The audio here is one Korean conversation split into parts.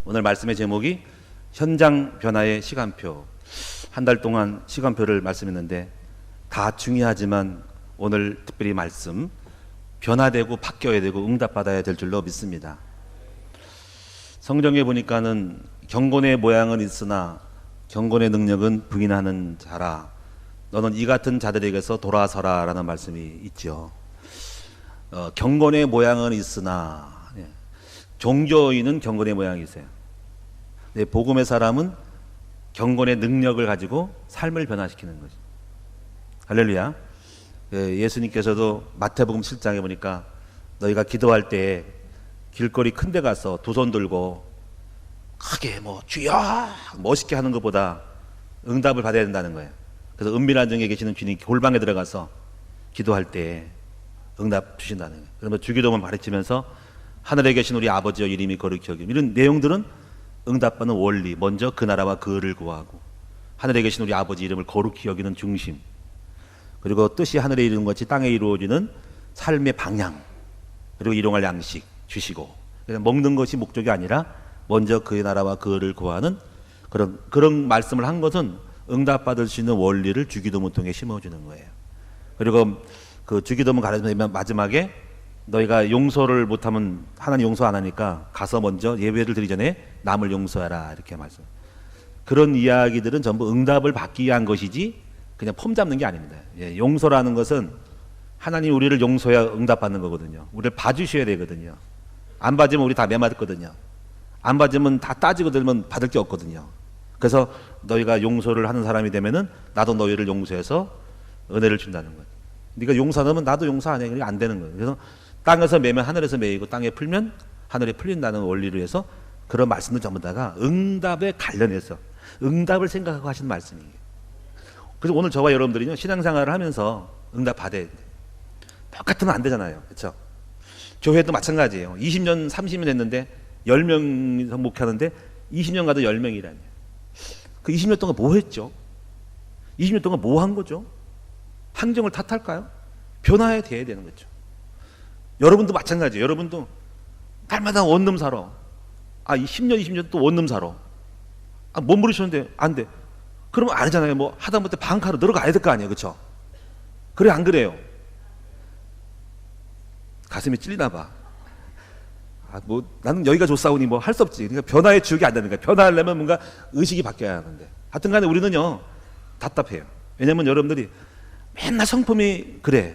오늘 말씀의 제목이 현장 변화의 시간표. 한 달 동안 시간표를 말씀했는데 다 중요하지만 오늘 특별히 말씀 변화되고 바뀌어야 되고 응답받아야 될 줄로 믿습니다. 성경에 보니까는 경건의 모양은 있으나 경건의 능력은 부인하는 자라. 너는 이 같은 자들에게서 돌아서라 라는 말씀이 있죠. 경건의 모양은 있으나 종교인은 경건의 모양이 있어요. 복음의 사람은 경건의 능력을 가지고 삶을 변화시키는 거죠. 할렐루야. 예수님께서도 마태복음 7장에 보니까 너희가 기도할 때 길거리 큰 데 가서 두 손 들고 크게 주여 멋있게 하는 것보다 응답을 받아야 된다는 거예요. 그래서 은밀한 중에 계시는 주님 골방에 들어가서 기도할 때 응답 주신다는 거예요. 그러면 주기도문 가르치면서 하늘에 계신 우리 아버지여 이름이 거룩히 여김, 이런 내용들은 응답받는 원리. 먼저 그 나라와 그 의를 구하고 하늘에 계신 우리 아버지 이름을 거룩히 여기는 중심, 그리고 뜻이 하늘에 이루는 것이 땅에 이루어지는 삶의 방향, 그리고 일용할 양식 주시고, 먹는 것이 목적이 아니라 먼저 그의 나라와 그 의를 구하는 그런 말씀을 한 것은 응답받을 수 있는 원리를 주기도문 통해 심어주는 거예요. 그리고 그 주기도문 가르치면 마지막에 너희가 용서를 못하면 하나님 용서 안 하니까 가서 먼저 예배를 드리기 전에 남을 용서하라 이렇게 말씀. 그런 이야기들은 전부 응답을 받기 위한 것이지 그냥 폼 잡는 게 아닙니다. 용서라는 것은 하나님 우리를 용서해야 응답받는 거거든요. 우리를 봐주셔야 되거든요. 안 봐주면 우리 다 매맞거든요. 안 봐주면 다 따지고 들면 받을 게 없거든요. 그래서 너희가 용서를 하는 사람이 되면은 나도 너희를 용서해서 은혜를 준다는 거예요. 네가 용서 안 하면 나도 용서 안 해. 그게 안 되는 거예요. 그래서 땅에서 매면 하늘에서 매이고 땅에 풀면 하늘에 풀린다는 원리로 해서 그런 말씀들 전부 다가 응답에 관련해서 응답을 생각하고 하시는 말씀이에요. 그래서 오늘 저와 여러분들이요 신앙생활을 하면서 응답 받아야 돼요. 똑같으면 안 되잖아요. 그렇죠? 교회도 마찬가지예요. 20년 30년 했는데 10명 목회하는데 20년 가도 10명이라니. 그 20년 동안 뭐 했죠? 20년 동안 뭐 한 거죠? 환경을 탓할까요? 변화해야 되는 거죠. 여러분도 마찬가지예요. 여러분도 날마다 원룸 사러, 10년 20년 또 원룸 사러, 몸부리셨는데 안 돼. 그러면 아니잖아요. 하다못해 방카로 들어가야 될 거 아니에요. 그렇죠? 그래 안 그래요? 가슴이 찔리나 봐. 나는 여기가 좋사오니 할 수 없지. 그러니까 변화의 주역이 안 되는 거야. 변화하려면 뭔가 의식이 바뀌어야 하는데. 하여튼 간에 우리는요 답답해요. 왜냐면 여러분들이 맨날 성품이 그래.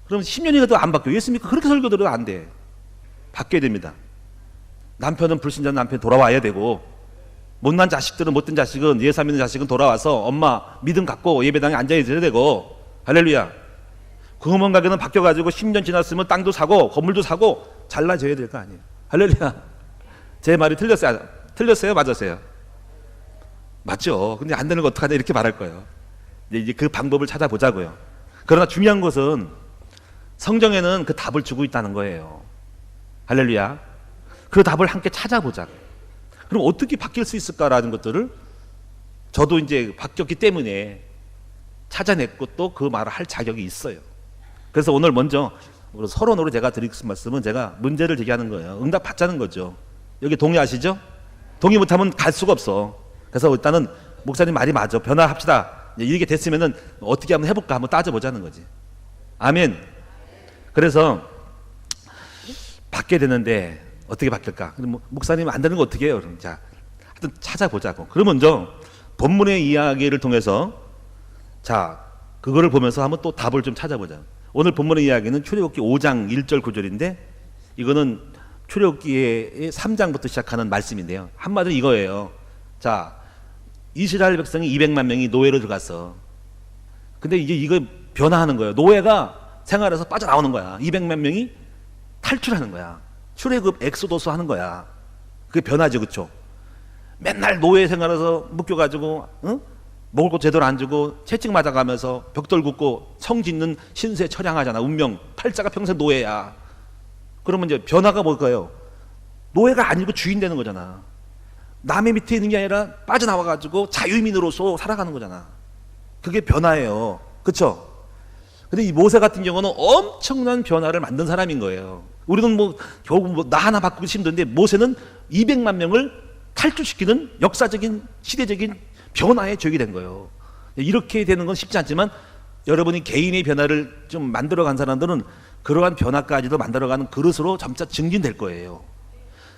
그럼 10년이 가도 안 바뀌어. 예수님이 그렇게 설교 들어도 안 돼. 바뀌어야 됩니다. 남편은 불신자 남편 돌아와야 되고, 못난 자식들은 못된 자식은 예수 믿는 자식은 돌아와서 엄마 믿음 갖고 예배당에 앉아 있어야 되고, 할렐루야. 구멍 가게는 바뀌어가지고 10년 지났으면 땅도 사고 건물도 사고 잘나져야 될 거 아니에요. 할렐루야. 제 말이 틀렸어요? 틀렸어요? 맞았어요? 맞죠. 근데 안 되는 거 어떡하냐 이렇게 말할 거예요. 이제 그 방법을 찾아보자고요. 그러나 중요한 것은 성경에는 그 답을 주고 있다는 거예요. 할렐루야. 그 답을 함께 찾아보자. 그럼 어떻게 바뀔 수 있을까라는 것들을 저도 이제 바뀌었기 때문에 찾아냈고 또 그 말을 할 자격이 있어요. 그래서 오늘 먼저 서론으로 제가 드릴 말씀은 제가 문제를 제기하는 거예요. 응답 받자는 거죠. 여기 동의하시죠? 동의 못하면 갈 수가 없어. 그래서 일단은 목사님 말이 맞아. 변화합시다. 이렇게 됐으면은 어떻게 한번 해볼까 한번 따져보자는 거지. 아멘. 그래서 바뀌어야 되는데 어떻게 바뀔까? 목사님 안 되는 거 어떻게 해요? 자, 하여튼 찾아보자고. 그럼 먼저 본문의 이야기를 통해서 자, 그거를 보면서 한번 또 답을 좀 찾아보자. 오늘 본문의 이야기는 출애굽기 5장 1절 9절인데 이거는 출애굽기의 3장부터 시작하는 말씀인데요. 한마디로 이거예요. 자, 이스라엘 백성이 200만 명이 노예로 들어갔어. 근데 이제 이거 변화하는 거예요. 노예가 생활에서 빠져나오는 거야. 200만 명이 탈출하는 거야. 출애굽 엑소도스 하는 거야. 그게 변화죠. 그렇죠? 맨날 노예 생활에서 묶여가지고 먹을 거 제대로 안 주고 채찍 맞아가면서 벽돌 굽고 성 짓는 신세 처량하잖아. 운명 팔자가 평생 노예야. 그러면 이제 변화가 뭘까요? 노예가 아니고 주인 되는 거잖아. 남의 밑에 있는 게 아니라 빠져나와가지고 자유민으로서 살아가는 거잖아. 그게 변화예요. 그렇죠? 근데 이 모세 같은 경우는 엄청난 변화를 만든 사람인 거예요. 우리는 결국 나 하나 바꾸기 힘든데 모세는 200만 명을 탈출시키는 역사적인 시대적인 변화의 조약이 된 거예요. 이렇게 되는 건 쉽지 않지만 여러분이 개인의 변화를 좀 만들어간 사람들은 그러한 변화까지도 만들어가는 그릇으로 점차 증진될 거예요.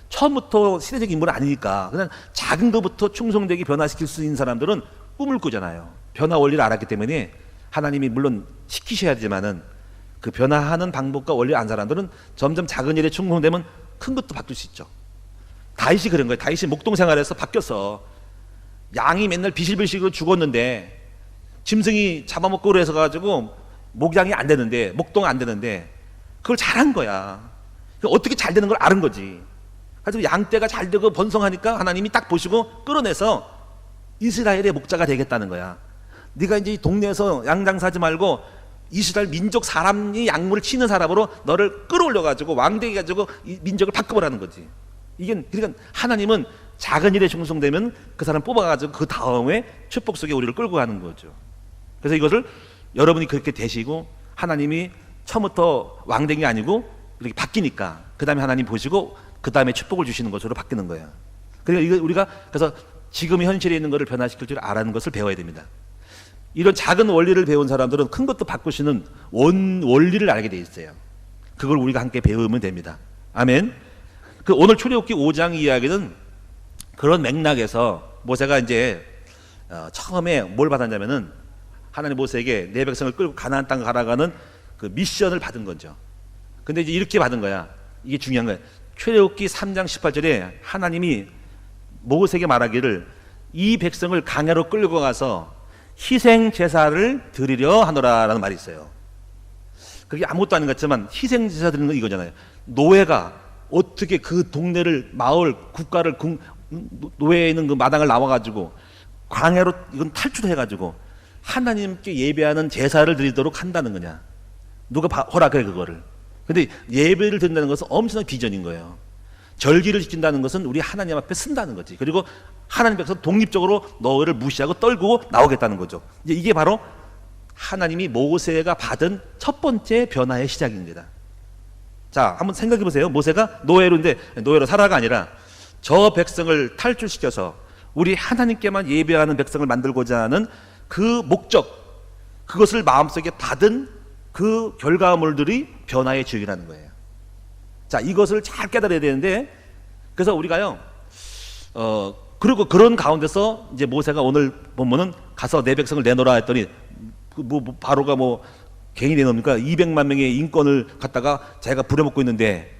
처음부터 시대적 인물은 아니니까 그냥 작은 것부터 충성되게 변화시킬 수 있는 사람들은 꿈을 꾸잖아요. 변화 원리를 알았기 때문에 하나님이 물론 시키셔야 되지만은 그 변화하는 방법과 원리를 안 사람들은 점점 작은 일에 충성되면 큰 것도 바뀔 수 있죠. 다윗이 그런 거예요. 다윗이 목동 생활에서 바뀌었어. 양이 맨날 비실비실로 죽었는데 짐승이 잡아먹고 그래서 가지고 목양이 안 되는데 목동이 안 되는데 그걸 잘한 거야. 어떻게 잘 되는 걸 아는 거지. 그래서 양떼가 잘 되고 번성하니까 하나님이 딱 보시고 끌어내서 이스라엘의 목자가 되겠다는 거야. 네가 이제 이 동네에서 양 장사하지 말고 이스라엘 민족 사람이 약물을 치는 사람으로 너를 끌어올려 가지고 왕되게 가지고 이 민족을 바꿔보라는 거지. 이게 그러니까 하나님은 작은 일에 충성되면 그 사람 뽑아가지고 그 다음에 축복 속에 우리를 끌고 가는 거죠. 그래서 이것을 여러분이 그렇게 되시고 하나님이 처음부터 왕된 게 아니고 이렇게 바뀌니까 그 다음에 하나님 보시고 그 다음에 축복을 주시는 것으로 바뀌는 거예요. 그러니까 우리가 그래서 지금 현실에 있는 것을 변화시킬 줄 아는 것을 배워야 됩니다. 이런 작은 원리를 배운 사람들은 큰 것도 바꾸시는 원리를 알게 돼 있어요. 그걸 우리가 함께 배우면 됩니다. 아멘. 그 오늘 출애굽기 5장 이야기는 그런 맥락에서 모세가 이제 처음에 뭘 받았냐면은 하나님 모세에게 내 백성을 끌고 가나안 땅 가라가는 그 미션을 받은 거죠. 근데 이제 이렇게 받은 거야. 이게 중요한 거야. 출애굽기 3장 18절에 하나님이 모세에게 말하기를 이 백성을 강야로 끌고 가서 희생 제사를 드리려 하노라라는 말이 있어요. 그게 아무것도 아닌 것 같지만 희생 제사 드리는 건 이거잖아요. 노예가 어떻게 그 동네를 마을 국가를 노예에 있는 그 마당을 나와가지고 광야로 이건 탈출해가지고 하나님께 예배하는 제사를 드리도록 한다는 거냐. 누가 허락해 그거를. 근데 예배를 드린다는 것은 엄청난 비전인 거예요. 절기를 지킨다는 것은 우리 하나님 앞에 쓴다는 거지. 그리고 하나님 앞에서 독립적으로 너를 무시하고 떨고 나오겠다는 거죠. 이제 이게 바로 하나님이 모세가 받은 첫 번째 변화의 시작입니다. 자, 한번 생각해 보세요. 모세가 노예로 살아가 아니라 저 백성을 탈출시켜서 우리 하나님께만 예배하는 백성을 만들고자 하는 그 목적, 그것을 마음속에 받은 그 결과물들이 변화의 주역이라는 거예요. 자, 이것을 잘 깨달아야 되는데, 그래서 우리가요, 그리고 그런 가운데서 이제 모세가 오늘 보면은 가서 내 백성을 내놓으라 했더니, 바로가 괜히 내놓습니까? 200만 명의 인권을 갖다가 자기가 부려먹고 있는데,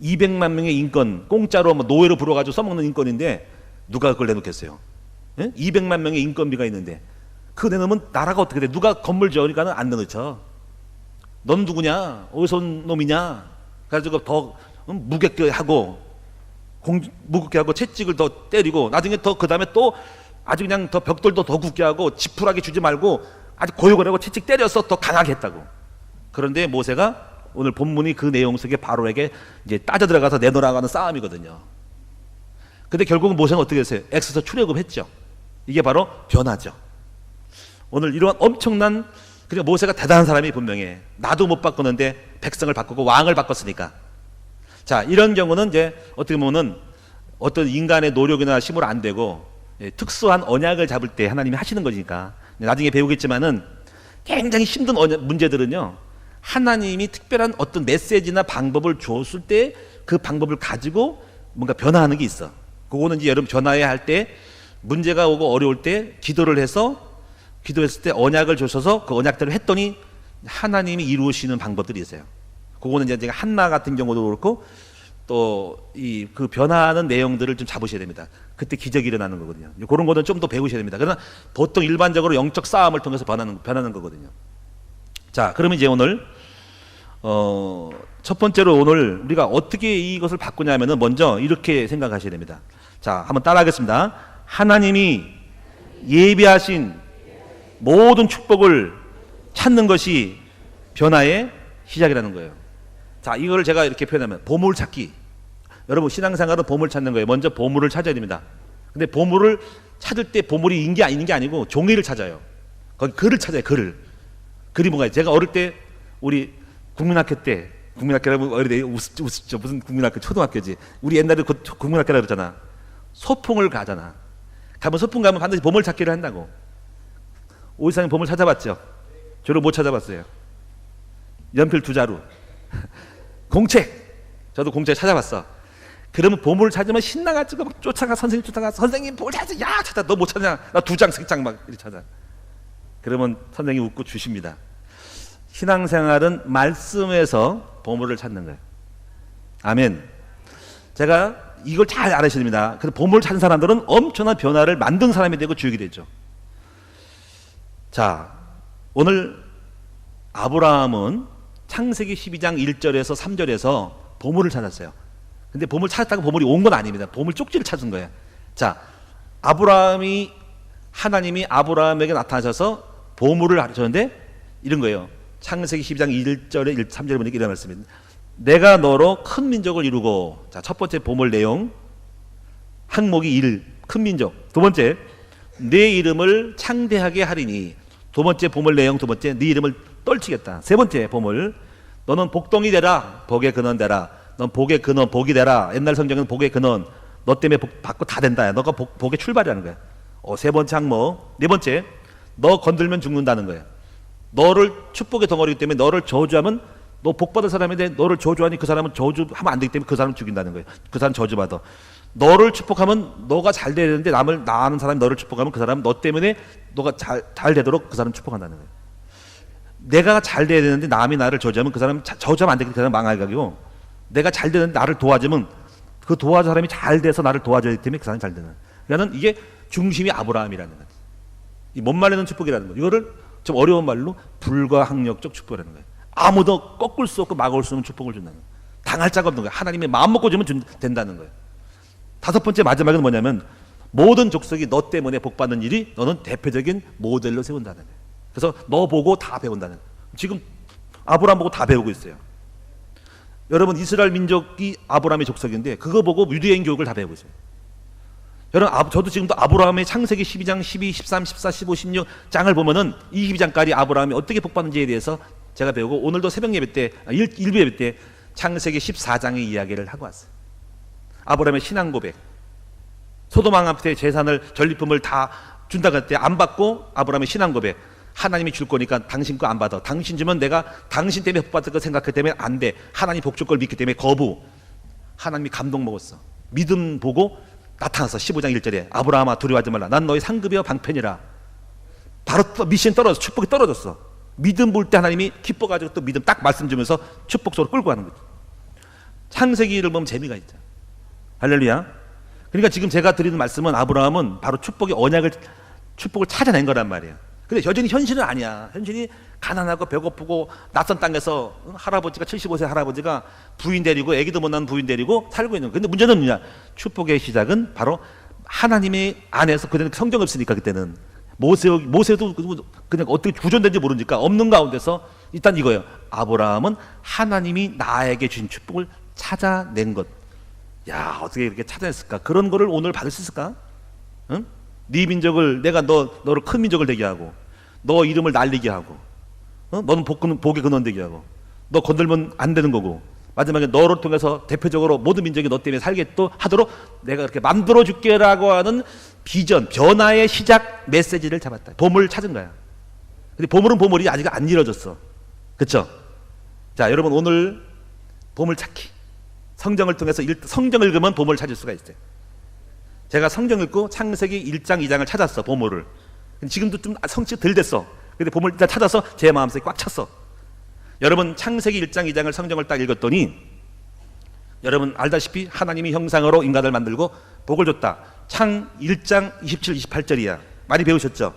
200만 명의 인권, 공짜로 노예로 불어가지고 써먹는 인권인데, 누가 그걸 내놓겠어요? 예? 200만 명의 인건비가 있는데, 그거 내놓으면 나라가 어떻게 돼? 누가 건물 지으니까는 안 내놓죠. 넌 누구냐? 어디서 온 놈이냐? 그래가지고 더 무겁게 하고 채찍을 더 때리고 나중에 더 그 다음에 또 아주 그냥 더 벽돌도 더 굳게 하고 지푸라기 주지 말고 아주 고욕을 하고 채찍 때려서 더 강하게 했다고. 그런데 모세가 오늘 본문이 그 내용 속에 바로에게 이제 따져 들어가서 내놓으라고 싸움이거든요. 근데 결국은 모세는 어떻게 했어요? 엑소서 출애굽했죠. 이게 바로 변화죠. 오늘 이러한 엄청난, 그러니까 모세가 대단한 사람이 분명해. 나도 못 바꾸는데 백성을 바꾸고 왕을 바꿨으니까. 자, 이런 경우는 이제 어떻게 보면은 어떤 인간의 노력이나 힘으로 안 되고 특수한 언약을 잡을 때 하나님이 하시는 거니까. 나중에 배우겠지만은 굉장히 힘든 문제들은요, 하나님이 특별한 어떤 메시지나 방법을 줬을 때 그 방법을 가지고 뭔가 변화하는 게 있어. 그거는 이제 여러분 변화해야 할 때 문제가 오고 어려울 때 기도했을 때 언약을 주셔서 그 언약대로 했더니 하나님이 이루시는 방법들이 있어요. 그거는 이제 한나 같은 경우도 그렇고 또 그 변화하는 내용들을 좀 잡으셔야 됩니다. 그때 기적이 일어나는 거거든요. 그런 거는 좀 더 배우셔야 됩니다. 그러나 보통 일반적으로 영적 싸움을 통해서 변하는 거거든요. 자, 그러면 이제 오늘 첫 번째로 오늘 우리가 어떻게 이것을 바꾸냐면은 먼저 이렇게 생각하셔야 됩니다. 자, 한번 따라하겠습니다. 하나님이 예비하신 모든 축복을 찾는 것이 변화의 시작이라는 거예요. 자, 이걸 제가 이렇게 표현하면 보물 찾기. 여러분 신앙생활은 보물 찾는 거예요. 먼저 보물을 찾아야 됩니다. 근데 보물을 찾을 때 보물이 있는 게 아니고 종이를 찾아요. 거기 글을 찾아요. 글이 뭔가요? 제가 어릴 때 우리 국민학교라면 어릴 때 우습죠. 무슨 국민학교, 초등학교지. 우리 옛날에 국민학교라 그랬잖아. 소풍을 가잖아. 가면 소풍 가면 반드시 보물찾기를 한다고. 오 이상님 보물 찾아봤죠? 저를 못 찾아봤어요. 연필 2자루 공책, 저도 공책 찾아봤어. 그러면 보물을 찾으면 신나가지고 막 쫓아가, 선생님 쫓아가, 선생님 보물 찾아, 야 찾아, 너 못 찾냐, 나 2장 3장 막 이렇게 찾아. 그러면 선생님이 웃고 주십니다. 신앙생활은 말씀에서 보물을 찾는 거예요. 아멘. 제가 이걸 잘 알으셔야 됩니다. 그래서 보물을 찾은 사람들은 엄청난 변화를 만든 사람이 되고 주역이 되죠. 자, 오늘 아브라함은 창세기 12장 1절에서 3절에서 보물을 찾았어요. 근데 보물 찾았다고 보물이 온 건 아닙니다. 보물 쪽지를 찾은 거예요. 자, 하나님이 아브라함에게 나타나셔서 보물을 가르쳤는데 이런 거예요. 창세기 12장 1절에 3절에 보니까 이런 말씀입니다. 내가 너로 큰 민족을 이루고, 자, 첫 번째 보물 내용, 항목이 1, 큰 민족. 두 번째, 내 이름을 창대하게 하리니. 두 번째 보물 내용, 두 번째, 네 이름을 떨치겠다. 세 번째 보물, 너는 복덩이 되라, 복의 근원 되라. 넌 복의 근원, 복이 되라. 옛날 성경은 복의 근원, 너 때문에 복 받고 다 된다. 너가 복의 출발이라는 거야. 세 번째 항목. 네 번째, 너 건들면 죽는다는 거야. 너를 축복의 덩어리이기 때문에 너를 저주하면, 너 복받을 사람인데 너를 저주하니 그 사람은 저주하면 안 되기 때문에 그 사람을 죽인다는 거예요. 그 사람 저주받아. 너를 축복하면 너가 잘 돼야 되는데 나 아는 사람이 너를 축복하면 그 사람은 너 때문에 너가 잘 되도록 그 사람을 축복한다는 거예요. 내가 잘 돼야 되는데 남이 나를 저주하면 그 사람은 저주하면 안 되기 때문에 그 사람은 망할 각이고, 내가 잘 되는데 나를 도와주면 그 도와준 사람이 잘 돼서 나를 도와줘야 되기 때문에 그 사람이 잘 되는. 그러니까 이게 중심이 아브라함이라는 거지. 이 못 말리는 축복이라는 거. 이거를 좀 어려운 말로 불가항력적 축복이라는 거예요. 아무도 꺾을 수 없고 막을 수 없는 축복을 준다는 거예요. 당할 자가 없는 거예요. 하나님의 마음 먹고 주면 된다는 거예요. 다섯 번째 마지막은 뭐냐면, 모든 족속이 너 때문에 복받는 일이 너는 대표적인 모델로 세운다는 거예요. 그래서 너 보고 다 배운다는 거예요. 지금 아브라함 보고 다 배우고 있어요. 여러분, 이스라엘 민족이 아브라함의 족속인데 그거 보고 유대인 교육을 다 배우고 있어요. 여러분, 저도 지금도 아브라함의 창세기 12장 12, 13, 14, 15, 16장을 보면은 22장까지 아브라함이 어떻게 복받는지에 대해서 제가 배우고, 오늘도 새벽 예배 때, 일부 예배 때 창세기 14장의 이야기를 하고 왔어요. 아브라함의 신앙 고백, 소돔 왕한테 재산을, 전리품을 다 준다고 할 때 안 받고 아브라함의 신앙 고백, 하나님이 줄 거니까 당신 거 안 받아. 당신 주면 내가 당신 때문에 복 받을 거 생각하기 때문에 안 돼. 하나님 복 줄 걸 믿기 때문에 거부. 하나님이 감동 먹었어. 믿음 보고 나타나서 15장 1절에 아브라함아 두려워하지 말라. 난 너의 상급이여 방편이라. 바로 또 미션 떨어졌어. 축복이 떨어졌어. 믿음 볼 때 하나님이 기뻐가지고 또 믿음 딱 말씀 주면서 축복 속으로 끌고 가는 거죠. 창세기를 보면 재미가 있죠. 할렐루야. 그러니까 지금 제가 드리는 말씀은 아브라함은 바로 축복을 찾아낸 거란 말이에요. 근데 여전히 현실은 아니야. 현실이 가난하고 배고프고 낯선 땅에서 할아버지가 75세 할아버지가 부인 데리고, 애기도 못 낳은 부인 데리고 살고 있는 거예요. 근데 문제는 뭐냐? 축복의 시작은 바로 하나님의 안에서, 그때는 성경 없으니까, 그때는 모세도 그냥 어떻게 구존된지 모르니까 없는 가운데서 일단 이거예요. 아브라함은 하나님이 나에게 주신 축복을 찾아낸 것. 야, 어떻게 이렇게 찾아냈을까? 그런 거를 오늘 받을 수 있을까? 응? 네 민족을, 내가 너를 큰 민족을 되게 하고, 너 이름을 날리게 하고, 너는 복의 근원 되게 하고, 너 건들면 안 되는 거고, 마지막에 너를 통해서 대표적으로 모든 민족이 너 때문에 살게 또 하도록 내가 그렇게 만들어 줄게라고 하는 비전, 변화의 시작 메시지를 잡았다. 보물을 찾은 거야. 근데 보물이 아직 안 이루어졌어. 그렇죠? 자, 여러분, 오늘 보물 찾기, 성경을 통해서 성경을 읽으면 보물을 찾을 수가 있어요. 제가 성경 읽고 창세기 1장 2장을 찾았어, 보물을. 지금도 좀 성취가 덜 됐어. 근데 보물 일단 찾아서 제 마음속에 꽉 찼어. 여러분, 창세기 1장 2장을 성경을 딱 읽었더니, 여러분 알다시피 하나님이 형상으로 인간을 만들고 복을 줬다. 창 1장 27, 28절이야. 많이 배우셨죠?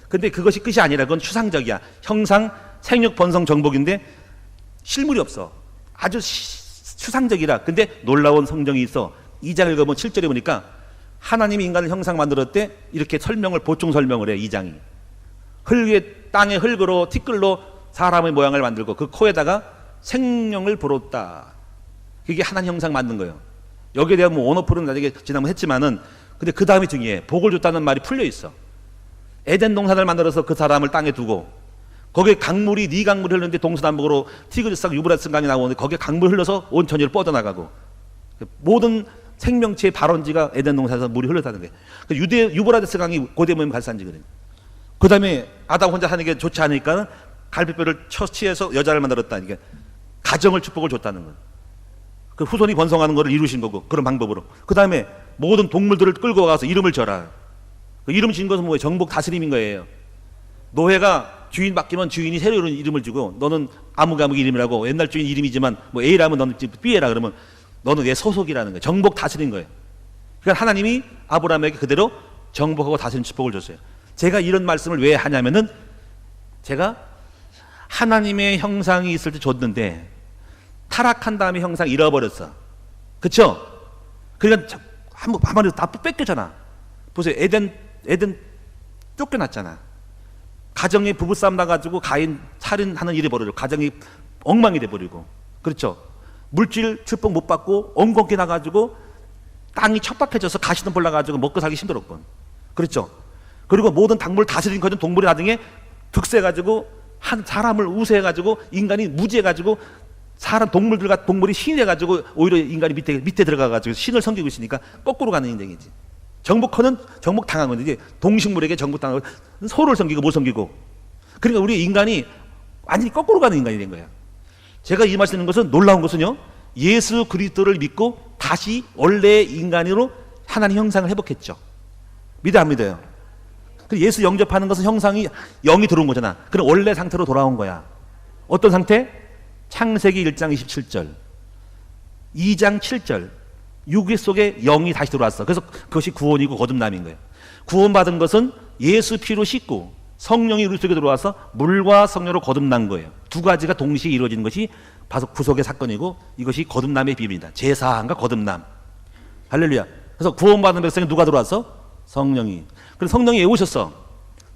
근데 그것이 끝이 아니라 그건 추상적이야. 형상, 생육, 번성, 정복인데 실물이 없어. 아주 추상적이라. 근데 놀라운 성경이 있어. 2장 읽어보면 7절에 보니까 하나님이 인간을 형상 만들었대. 이렇게 보충 설명을 해. 2장이 땅의 흙으로 티끌로 사람의 모양을 만들고 그 코에다가 생명을 불었다. 그게 하나님 형상 만든 거예요. 여기에 대한 원어풀은 나중에 지난번 했지만은, 근데 그 다음이 중요해. 복을 줬다는 말이 풀려 있어. 에덴 동산을 만들어서 그 사람을 땅에 두고, 거기에 강물이, 네 강물이 흐르는데 동서남북으로 티그리스강, 유브라스 강이 나오는데 거기에 강물 흘러서 온 천지를 뻗어나가고, 모든 생명체의 발원지가 에덴 동산에서 물이 흘러다는 거예요. 유브라데스 강이 고대 모임 발산지거든요. 그 다음에 아담 혼자 하는 게 좋지 않으니까 갈비뼈를 처치해서 여자를 만들었다니까 가정을 축복을 줬다는 거예요. 그 후손이 번성하는 것을 이루신 거고 그런 방법으로. 그 다음에 모든 동물들을 끌고 가서 이름을 져라. 그 이름 지은 것은 뭐예요? 정복 다스림인 거예요. 노예가 주인 바뀌면 주인이 새로운 이름을 주고 너는 아무개 이름이라고 옛날 주인 이름이지만 뭐 A라면 너는 B라 그러면 너는 내 소속이라는 거예요. 정복 다스린 거예요. 그러니까 하나님이 아브라함에게 그대로 정복하고 다스리는 축복을 줬어요. 제가 이런 말씀을 왜 하냐면은 제가 하나님의 형상이 있을 때 줬는데 타락한 다음에 형상 잃어버렸어. 그쵸? 그러니까 한마디로 다 뺏겼잖아. 보세요. 에덴 쫓겨났잖아. 가정에 부부싸움 나가지고 가인 살인하는 일이 벌어지고 가정이 엉망이 돼버리고. 그렇죠? 물질 축복 못 받고 엉겅퀴 나가지고 땅이 척박해져서 가시덤 올라가지고 먹고 살기 힘들었건. 그렇죠? 그리고 모든 작물을 다스린 거는 동물이 나중에 득세해가지고 한 사람을 우세해가지고 인간이 무지해가지고 사람 동물이 신해가지고 오히려 인간이 밑에 들어가가지고 신을 섬기고 있으니까 거꾸로 가는 인생이지. 정복하는 정복 당한 건데 이제 동식물에게 정복 당하고 소를 섬기고 못 섬기고. 그러니까 우리 인간이 완전히 거꾸로 가는 인간이 된 거야. 제가 이 말씀드리는 것은 놀라운 것은요. 예수 그리스도를 믿고 다시 원래 인간으로 하나님 형상을 회복했죠. 믿어 안 믿어요? 예수 영접하는 것은 형상이 영이 들어온 거잖아. 그럼 원래 상태로 돌아온 거야. 어떤 상태? 창세기 1장 27절 2장 7절 육의 속에 영이 다시 들어왔어. 그래서 그것이 구원이고 거듭남인 거예요. 구원받은 것은 예수 피로 씻고 성령이 우리 속에 들어와서 물과 성령으로 거듭난 거예요. 두 가지가 동시에 이루어지는 것이 바로 구속의 사건이고 이것이 거듭남의 비밀입니다. 제사함과 거듭남. 할렐루야. 그래서 구원받은 백성에 누가 들어왔어? 성령이. 그래서 성령이 왜 오셨어?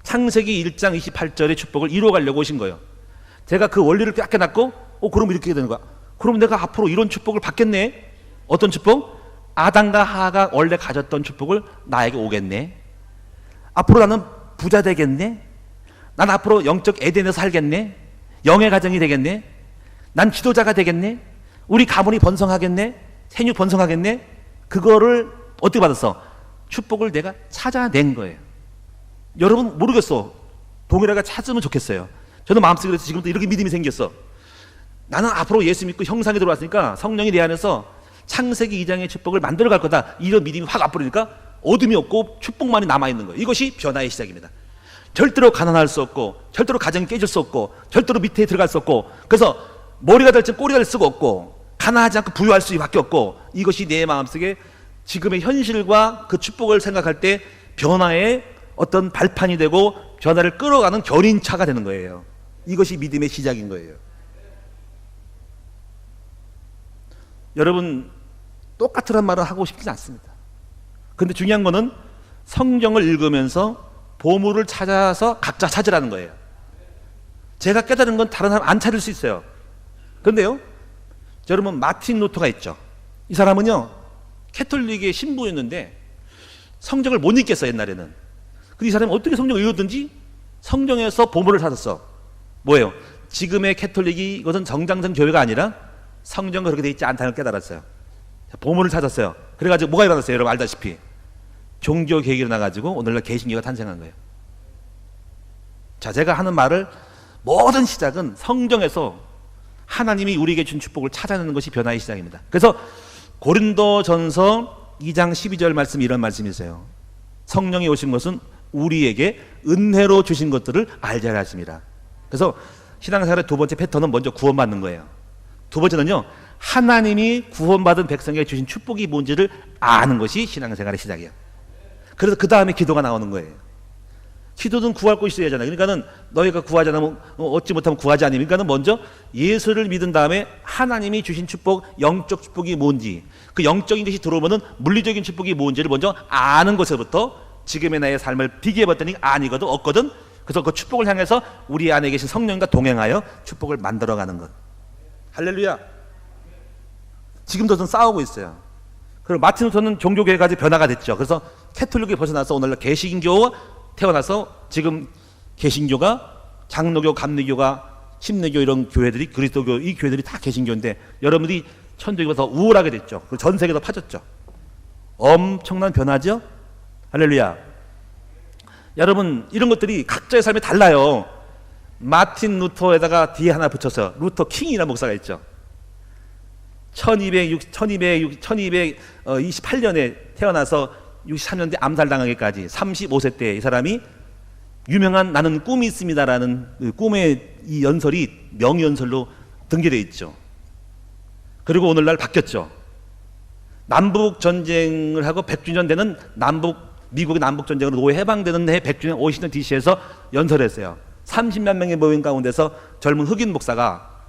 창세기 1장 28절의 축복을 이루어가려고 오신 거예요. 제가 그 원리를 뺏겨놨고 그럼 이렇게 되는 거야. 그럼 내가 앞으로 이런 축복을 받겠네. 어떤 축복? 아담과 하하가 원래 가졌던 축복을 나에게 오겠네. 앞으로 나는 부자 되겠네. 난 앞으로 영적 에덴에서 살겠네. 영의 가정이 되겠네. 난 지도자가 되겠네. 우리 가문이 번성하겠네. 생육 번성하겠네. 그거를 어떻게 받았어? 축복을 내가 찾아낸 거예요. 여러분 모르겠어. 동일하게 찾으면 좋겠어요. 저는 마음속에 그래서 지금부터 이렇게 믿음이 생겼어. 나는 앞으로 예수 믿고 형상이 들어왔으니까 성령이 내 안에서 창세기 2장의 축복을 만들어 갈 거다. 이런 믿음이 확 앞으로니까 어둠이 없고 축복만이 남아있는 거예요. 이것이 변화의 시작입니다. 절대로 가난할 수 없고 절대로 가정이 깨질 수 없고 절대로 밑에 들어갈 수 없고 그래서 머리가 될지 꼬리가 될 수가 없고 가난하지 않고 부유할 수밖에 없고 이것이 내 마음속에 지금의 현실과 그 축복을 생각할 때 변화의 어떤 발판이 되고 변화를 끌어가는 견인차가 되는 거예요. 이것이 믿음의 시작인 거예요. 여러분 똑같으란 말은 하고 싶지 않습니다. 그런데 중요한 거는 성경을 읽으면서 보물을 찾아서 각자 찾으라는 거예요. 제가 깨달은 건 다른 사람 안 찾을 수 있어요. 그런데요, 여러분 마틴 루터가 있죠. 이 사람은요 캐톨릭의 신부였는데 성경을 못 읽겠어 옛날에는. 근데 이 사람이 어떻게 성경을 읽었든지 성경에서 보물을 찾았어. 뭐예요? 지금의 캐톨릭이 이것은 정장성 교회가 아니라 성경은 그렇게 돼 있지 않다는 걸 깨달았어요. 보물을 찾았어요. 그래가지고 뭐가 일어났어요? 여러분 알다시피 종교 개혁이 일어나가지고 오늘날 개신교가 탄생한 거예요. 자, 제가 하는 말을 모든 시작은 성경에서 하나님이 우리에게 준 축복을 찾아내는 것이 변화의 시작입니다. 그래서 고린도전서 2장 12절 말씀이 이런 말씀이 있어요. 성령이 오신 것은 우리에게 은혜로 주신 것들을 알게 하려 하십니다. 그래서 신앙생활의 두 번째 패턴은 먼저 구원받는 거예요. 두 번째는요, 하나님이 구원받은 백성에게 주신 축복이 뭔지를 아는 것이 신앙생활의 시작이에요. 그래서 그 다음에 기도가 나오는 거예요. 기도는 구할 곳이 있어야잖아요. 그러니까는 너희가 구하지 않으면 얻지 못하면 구하지 아니면, 그러니까는 먼저 예수를 믿은 다음에 하나님이 주신 축복, 영적 축복이 뭔지, 그 영적인 것이 들어오면은 물리적인 축복이 뭔지를 먼저 아는 것에부터 지금의 나의 삶을 비교해봤더니 아니거든, 없거든. 그래서 그 축복을 향해서 우리 안에 계신 성령과 동행하여 축복을 만들어가는 것. 할렐루야. 지금도 전 싸우고 있어요. 그리고 마틴 루터는 종교계까지 변화가 됐죠. 그래서 캐톨릭에 벗어나서 오늘날 개신교 태어나서 지금 개신교가 장로교, 감리교가 침례교 이런 교회들이 그리스도교 이 교회들이 다 개신교인데 여러분들이 천주교가 더 우월하게 됐죠. 그리고 전 세계에 더 퍼졌죠. 엄청난 변화죠? 할렐루야. 여러분, 이런 것들이 각자의 삶에 달라요. 마틴 루터에다가 뒤에 하나 붙여서 루터 킹이라는 목사가 있죠. 1228년에 태어나서 63년대 암살당하기까지 35세 때 이 사람이 유명한 나는 꿈이 있습니다라는 꿈의 이 연설이 명연설로 등재되어 있죠. 그리고 오늘날 바뀌었죠. 남북 전쟁을 하고 100주년 되는 미국의 남북 전쟁으로 노예 해방되는 해 100주년 워싱턴 DC에서 연설했어요. 30만 명의 모임 가운데서 젊은 흑인 목사가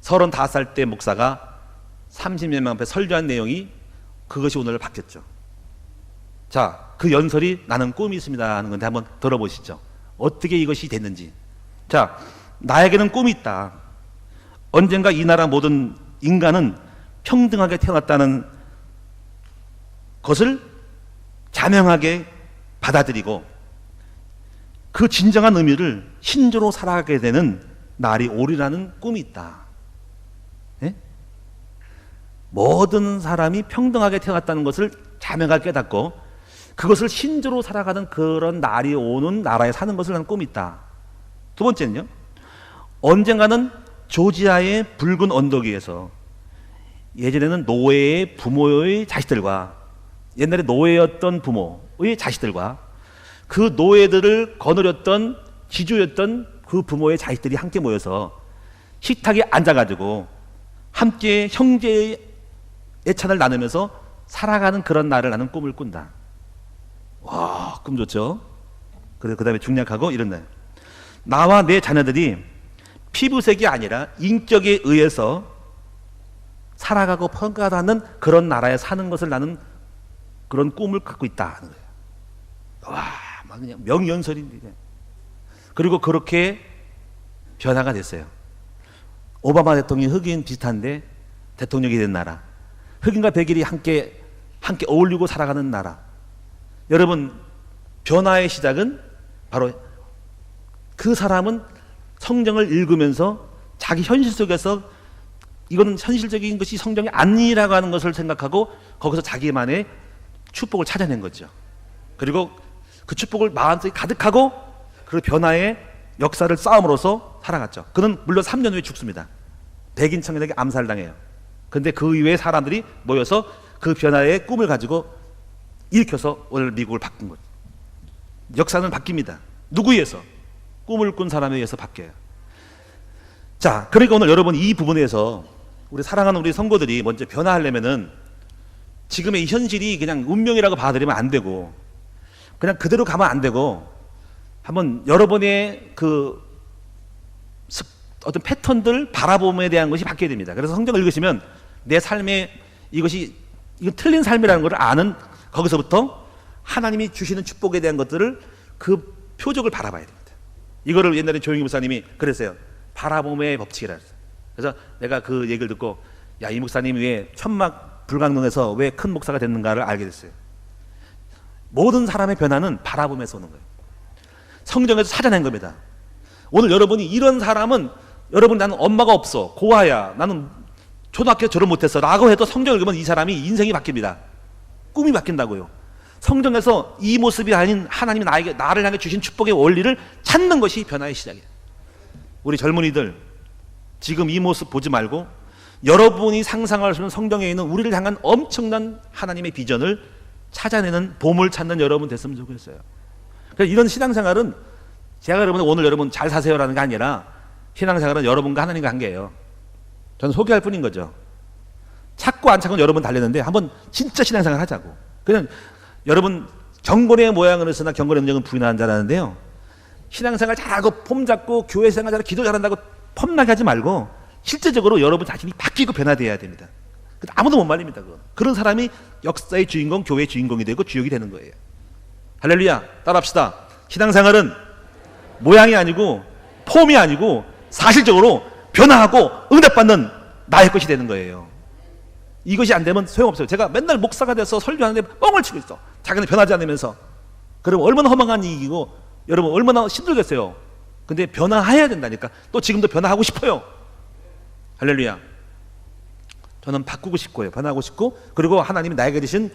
35살 때 목사가 30몇 명 앞에 설교한 내용이 그것이 오늘 바뀌었죠. 자, 그 연설이 나는 꿈이 있습니다 하는 건데 한번 들어보시죠. 어떻게 이것이 됐는지. 자, 나에게는 꿈이 있다. 언젠가 이 나라 모든 인간은 평등하게 태어났다는 것을 자명하게 받아들이고 그 진정한 의미를 신조로 살아가게 되는 날이 오리라는 꿈이 있다. 예? 모든 사람이 평등하게 태어났다는 것을 자명하게 깨닫고 그것을 신조로 살아가는 그런 날이 오는 나라에 사는 것을 나는 꿈이 있다. 두 번째는요, 언젠가는 조지아의 붉은 언덕 위에서 예전에는 노예의 부모의 자식들과 옛날에 노예였던 부모의 자식들과 그 노예들을 거느렸던 지주였던 그 부모의 자식들이 함께 모여서 식탁에 앉아가지고 함께 형제의 애찬을 나누면서 살아가는 그런 날을 나는 꿈을 꾼다. 와, 꿈 좋죠? 그 다음에 중략하고 이런 날. 나와 내 자녀들이 피부색이 아니라 인격에 의해서 살아가고 평가하는 그런 나라에 사는 것을 나는 그런 꿈을 갖고 있다 하는 거예요. 와, 막 그냥 명연설인데. 그리고 그렇게 변화가 됐어요. 오바마 대통령이 흑인 비슷한데 대통령이 된 나라. 흑인과 백인이 함께 어울리고 살아가는 나라. 여러분, 변화의 시작은 바로 그 사람은 성경을 읽으면서 자기 현실 속에서 이거는 현실적인 것이 성경이 아니라고 하는 것을 생각하고 거기서 자기만의 축복을 찾아낸 거죠. 그리고 그 축복을 마음속에 가득하고 그 변화의 역사를 쌓음으로써 살아갔죠. 그는 물론 3년 후에 죽습니다. 백인 청년에게 암살당해요. 그런데 그 이후에 사람들이 모여서 그 변화의 꿈을 가지고 일으켜서 오늘 미국을 바꾼 거죠. 역사는 바뀝니다. 누구에 의해서? 꿈을 꾼 사람에 의해서 바뀌어요. 자, 그러니까 오늘 여러분 이 부분에서 우리 사랑하는 우리 성도들이 먼저 변화하려면은 지금의 이 현실이 그냥 운명이라고 받아들이면 안 되고 그냥 그대로 가면 안 되고 한번 여러분의 그 어떤 패턴들 바라봄에 대한 것이 바뀌어야 됩니다. 그래서 성경을 읽으시면 내 삶에 이건 틀린 삶이라는 것을 아는 거기서부터 하나님이 주시는 축복에 대한 것들을 그 표적을 바라봐야 됩니다. 이거를 옛날에 조영기 목사님이 그랬어요. 바라봄의 법칙이라 했어요. 그래서 내가 그 얘기를 듣고 야, 이 목사님이 왜 천막 불광동에서 왜 큰 목사가 됐는가를 알게 됐어요. 모든 사람의 변화는 바라봄에서 오는 거예요. 성경에서 찾아낸 겁니다. 오늘 여러분이 이런 사람은 여러분 나는 엄마가 없어 고아야 나는 초등학교 졸업 못했어 라고 해도 성경을 읽으면 이 사람이 인생이 바뀝니다. 꿈이 바뀐다고요. 성경에서 이 모습이 아닌 하나님이 나를 향해 주신 축복의 원리를 찾는 것이 변화의 시작이에요. 우리 젊은이들 지금 이 모습 보지 말고 여러분이 상상할 수 있는 성경에 있는 우리를 향한 엄청난 하나님의 비전을 찾아내는 봄을 찾는 여러분 됐으면 좋겠어요. 그래서 이런 신앙생활은 제가 오늘 여러분 잘 사세요라는 게 아니라 신앙생활은 여러분과 하나님과 관계예요. 저는 소개할 뿐인 거죠. 찾고 안 찾고는 여러분 달렸는데 한번 진짜 신앙생활 하자고. 그냥 여러분 경건의 모양을 했으나 경건의 능력은 부인하는 자라는데요. 신앙생활 잘하고 폼 잡고 교회 생활 잘하고 기도 잘한다고 폼나게 하지 말고 실제적으로 여러분 자신이 바뀌고 변화되어야 됩니다. 아무도 못 말립니다. 그런 사람이 역사의 주인공, 교회의 주인공이 되고 주역이 되는 거예요. 할렐루야. 따라합시다. 신앙생활은 모양이 아니고 폼이 아니고 사실적으로 변화하고 응답받는 나의 것이 되는 거예요. 이것이 안 되면 소용없어요. 제가 맨날 목사가 돼서 설교하는데 뻥을 치고 있어. 자기는 변하지 않으면서. 그러면 얼마나 허망한 일이고 여러분 얼마나 힘들겠어요. 근데 변화해야 된다니까. 또 지금도 변화하고 싶어요. 할렐루야. 저는 바꾸고 싶고요. 변화하고 싶고 그리고 하나님이 나에게 주신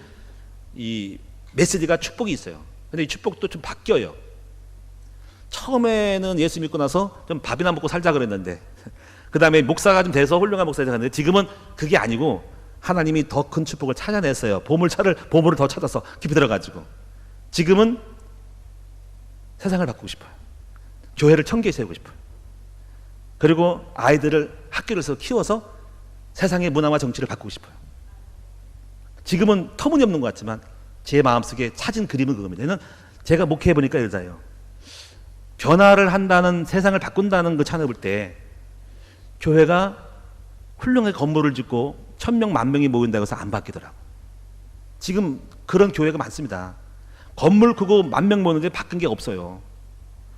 이 메시지가 축복이 있어요. 근데 이 축복도 좀 바뀌어요. 처음에는 예수 믿고 나서 좀 밥이나 먹고 살자 그랬는데 그 다음에 목사가 좀 돼서 훌륭한 목사가 됐는데 지금은 그게 아니고 하나님이 더 큰 축복을 찾아냈어요. 보물을 더 찾아서 깊이 들어가지고 지금은 세상을 바꾸고 싶어요. 교회를 청계에 세우고 싶어요. 그리고 아이들을 학교에서 키워서 세상의 문화와 정치를 바꾸고 싶어요. 지금은 터무니없는 것 같지만 제 마음속에 찾은 그림은 그겁니다. 저는 제가 목회해보니까 이러자요. 변화를 한다는, 세상을 바꾼다는 그 찬을 볼 때 교회가 훌륭하게 건물을 짓고 1000명, 10,000명이 모인다고 해서 안 바뀌더라고. 지금 그런 교회가 많습니다. 건물 크고 10,000명 모이는데 바뀐 게 없어요.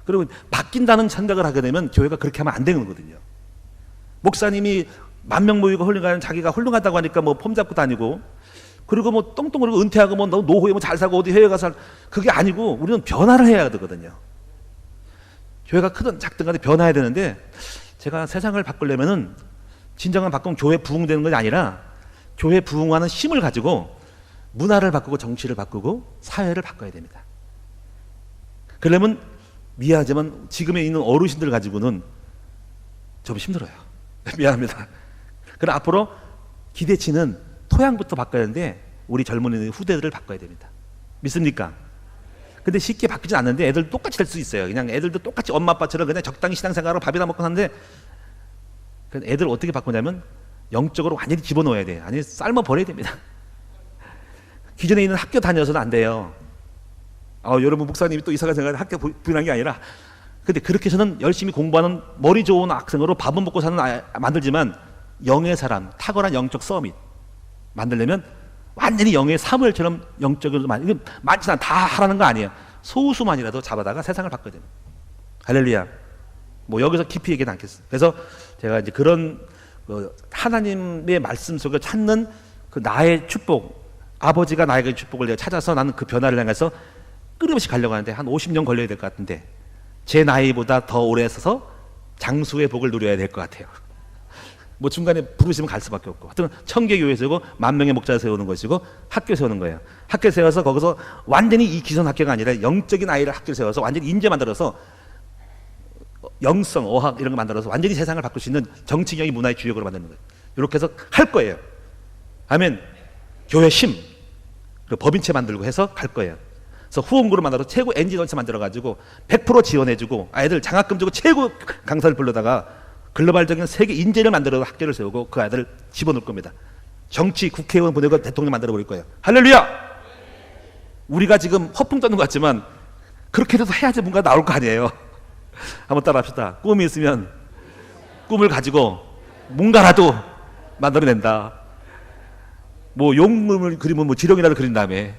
그리고 바뀐다는 생각을 하게 되면 교회가 그렇게 하면 안 되는 거거든요. 목사님이 10,000명 모이고 훌륭한, 자기가 훌륭하다고 하니까 뭐 폼 잡고 다니고, 그리고 뭐 똥똥거리고 은퇴하고 뭐 노후에 뭐 잘 살고 어디 해외 가서, 그게 아니고 우리는 변화를 해야 되거든요. 교회가 크든 작든 간에 변화해야 되는데, 제가 세상을 바꾸려면은 진정한 바꾸면 교회 부흥되는 것이 아니라 교회 부흥하는 힘을 가지고 문화를 바꾸고 정치를 바꾸고 사회를 바꿔야 됩니다. 그러려면 미안하지만 지금에 있는 어르신들 가지고는 좀 힘들어요. 미안합니다. 그럼 앞으로 기대치는 토양부터 바꿔야 하는데 우리 젊은이들, 후대들을 바꿔야 됩니다. 믿습니까? 근데 쉽게 바뀌지 않는데 애들 똑같이 될 수 있어요. 그냥 애들도 똑같이 엄마 아빠처럼 그냥 적당히 신앙생활하고 밥이나 먹고 사는데, 애들 어떻게 바꾸냐면 영적으로 완전히 집어넣어야 돼요. 아니 삶아 버려야 됩니다. 기존에 있는 학교 다녀서는 안 돼요. 여러분 목사님이 또 이사가 생각해 학교 부인한 게 아니라, 근데 그렇게 해서는 열심히 공부하는 머리 좋은 학생으로 밥은 먹고 사는 만들지만 영의 사람, 탁월한 영적 서밋 만들려면 완전히 영의 사무엘처럼 영적으로 이건 많지 않아, 다 하라는 거 아니에요. 소수만이라도 잡아다가 세상을 바꿔야 됩니다. 할렐루야. 뭐 여기서 깊이 얘기는 않겠어요. 그래서 제가 이제 그런 하나님의 말씀 속에 찾는 그 나의 축복, 아버지가 나에게 축복을 내가 찾아서 나는 그 변화를 향해서 끊임없이 가려고 하는데 한 50년 걸려야 될 것 같은데, 제 나이보다 더 오래 서서 장수의 복을 누려야 될 것 같아요. 뭐 중간에 부르시면 갈 수밖에 없고, 하여튼 청계교회 세우고 10,000명의 목자를 세우는 것이고 학교 세우는 거예요. 학교 세워서 거기서 완전히 이 기존 학교가 아니라 영적인 아이를 학교를 세워서 완전히 인재 만들어서 영성, 어학 이런 거 만들어서 완전히 세상을 바꿀 수 있는 정치경이 문화의 주역으로 만드는 거예요. 이렇게 해서 할 거예요. 아멘. 교회 심, 그리고 법인체 만들고 해서 갈 거예요. 그래서 후원그룹 만들어서 최고 엔지니어체 만들어가지고 100% 지원해주고 아이들 장학금 주고 최고 강사를 불러다가 글로벌적인 세계 인재를 만들어서 학교를 세우고 그 아이들을 집어넣을 겁니다. 정치 국회의원 보내고 대통령 만들어 버릴 거예요. 할렐루야! 우리가 지금 허풍 떠는 것 같지만 그렇게라도 해야지 뭔가 나올 거 아니에요. 한번 따라 합시다. 꿈이 있으면 꿈을 가지고 뭔가라도 만들어낸다. 뭐 용을 그리면 뭐 지렁이라도 그린 다음에